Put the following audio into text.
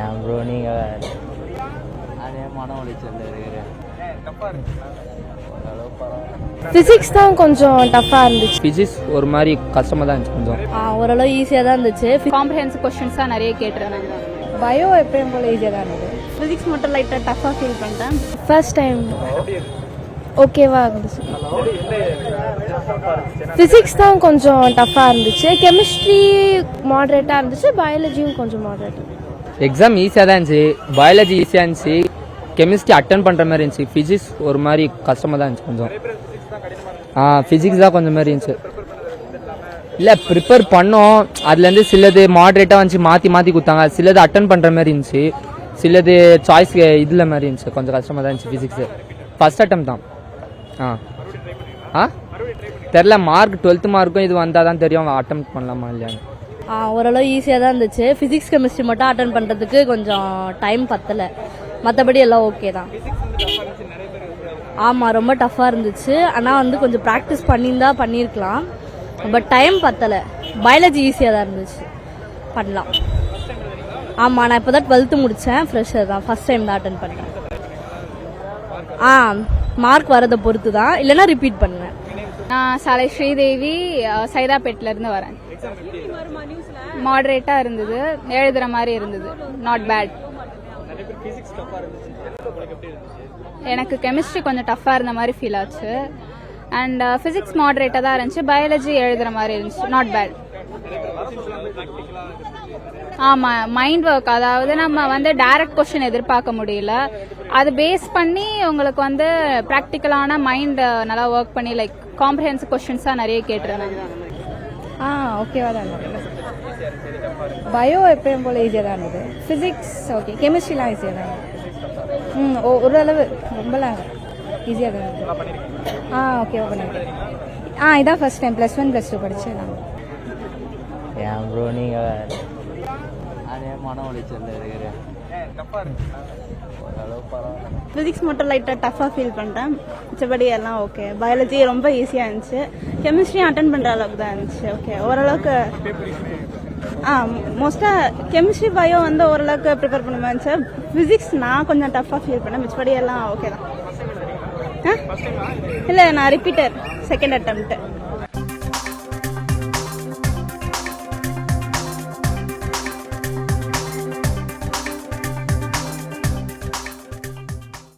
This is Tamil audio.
ஏன் ப்ரோ நீங்கள் அதே மன உளைச்சல் இருக்கிறேன். ஃபிசிக்ஸ் தான் கொஞ்சம் டஃப்பாக இருந்துச்சு. ஃபிசிக்ஸ் ஒரு மாதிரி கஷ்டமாக தான் இருந்துச்சு கொஞ்சம். ஓரளவு ஈஸியாக தான் இருந்துச்சு. காம்ப்ரிஹென்சிவ் கொஸ்டின்ஸாக நிறைய கேட்டுருந்தாங்க. பயோ எப்பயும் போல ஈஸியாக தான் இருந்தது. ஃபிசிக்ஸ் மட்டும் லைட்டாக டஃப்பாக ஃபீல் பண்ணிட்டேன். ஃபர்ஸ்ட் டைம் ஓகேவா இருந்துச்சு. ஃபிசிக்ஸ் தான் கொஞ்சம் டஃப்பாக இருந்துச்சு. கெமிஸ்ட்ரி மாடரேட்டாக இருந்துச்சு. பயாலஜியும் கொஞ்சம் மாடரேட்டாக. எக்ஸாம் ஈஸியாக தான் இருந்துச்சு. பயாலஜி ஈஸியாக இருந்துச்சு. கெமிஸ்ட்ரி அட்டன் பண்ணுற மாதிரி இருந்துச்சு. ஃபிசிக்ஸ் ஒரு மாதிரி கஷ்டமாக தான் இருந்துச்சு கொஞ்சம். ஃபிசிக்ஸ் தான் கொஞ்சம் மாதிரி இருந்துச்சு. இல்லை ப்ரிப்பேர் பண்ணோம். அதுலேருந்து சிலது மாடரேட்டாக வந்துச்சு, மாற்றி மாற்றி கொடுத்தாங்க. சிலது அட்டன் பண்ணுற மாதிரி இருந்துச்சு, சிலது சாய்ஸ் இதில் மாதிரி இருந்துச்சு. கொஞ்சம் கஷ்டமாக தான் இருந்துச்சு ஃபிசிக்ஸு. ஃபஸ்ட் அட்டம் தான். தெரில, மார்க் 12th மார்க்கும் இது வந்தால் தான் தெரியும் அட்டம் பண்ணலாமா இல்லையான்னு. ஓரளவு ஈஸியாக தான் இருந்துச்சு. ஃபிசிக்ஸ் கெமிஸ்ட்ரி மட்டும் அட்டன் பண்ணுறதுக்கு கொஞ்சம் டைம் பத்தலை. மற்றபடி எல்லாம் ஓகே தான். ஆமாம், ரொம்ப டஃப்பாக இருந்துச்சு. ஆனால் வந்து கொஞ்சம் ப்ராக்டிஸ் பண்ணியிருந்தா பண்ணியிருக்கலாம். பட் டைம் பத்தலை. பயாலஜி ஈஸியாக தான் இருந்துச்சு, பண்ணலாம். ஆமாம், நான் இப்போ தான் 12th முடித்தேன். ஃப்ரெஷர் தான், ஃபஸ்ட் டைம் தான் அட்டன் பண்ணேன். மார்க் வரதை பொறுத்து தான், இல்லைன்னா ரிப்பீட் பண்ணுவேன். நான் சாலை ஸ்ரீதேவி, சைதாப்பேட்டிலேருந்து வரேன். மாடரேட்டாக இருந்தது, எழுதுகிற மாதிரி இருந்தது, நாட் பேட். எனக்கு கெமிஸ்ட்ரி கொஞ்சம் டஃப்பாக இருந்த மாதிரி ஃபீல் ஆச்சு. அண்ட் ஃபிசிக்ஸ் மாடரேட்டாக தான் இருந்துச்சு. பயாலஜி எழுதுகிற மாதிரி இருந்துச்சு, நாட் பேட். ஆமாம், மைண்ட் ஒர்க். அதாவது நம்ம வந்து டைரக்ட் கொஸ்டின் எதிர்பார்க்க முடியல. அது பேஸ் பண்ணி உங்களுக்கு வந்து ப்ராக்டிக்கலான மைண்ட் நல்லா ஒர்க் பண்ணி லைக் காம்ப்ரிஹென்சிவ் கொஸ்டின்ஸாக நிறைய கேட்டுருந்தாங்க. ஓகேவா தான் இருந்தது. பயோ எப்பயும் போல ஈஸியாக தான் இருந்தது. Physics okay. கெமிஸ்ட்ரிலாம் ஈஸியாக தான் இருந்தது. ஓரளவு ரொம்பலாம் ஈஸியாக தான் இருந்தது. ஓகேவா பண்ணிருக்கேன். இதான் ஃபர்ஸ்ட் டைம் +1 +2 படித்தேன் நான். ஏன் ப்ரோ நீங்கள் அதே மன உளைச்சல் இருக்கிறேன். ஃபிசிக்ஸ் மட்டும் லைட்டாக டஃப்பாக ஃபீல் பண்ணிட்டேன். மிச்சபடி எல்லாம் ஓகே. பயாலஜி ரொம்ப ஈஸியாக இருந்துச்சு. கெமிஸ்ட்ரியும் அட்டன் பண்ணுற அளவுக்கு தான் இருந்துச்சு. ஓகே, ஓரளவுக்கு. மோஸ்ட்டாக கெமிஸ்ட்ரி பயோ வந்து ஓரளவுக்கு ப்ரிப்பேர் பண்ண மாதிரி இருந்துச்சு. ஃபிசிக்ஸ் நான் கொஞ்சம் டஃப்பாக ஃபீல் பண்ணேன். மிச்சபடி எல்லாம் ஓகே தான். இல்லை, நான் ரிப்பீட்டர், செகண்ட் அட்டெம்ப்ட்.